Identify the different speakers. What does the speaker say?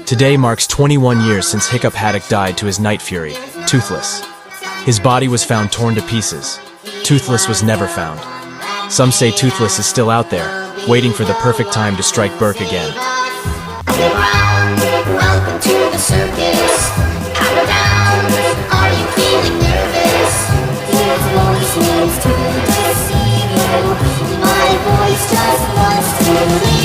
Speaker 1: Today marks 21 years since Hiccup Haddock died to his night fury, Toothless. His body was found torn to pieces. Toothless was never found. Some say Toothless is still out there, waiting for the perfect time to strike Burke again.
Speaker 2: Welcome to the circus. Power down, are you feeling nervous? His voice needs to deceive you. My voice just wants to leave.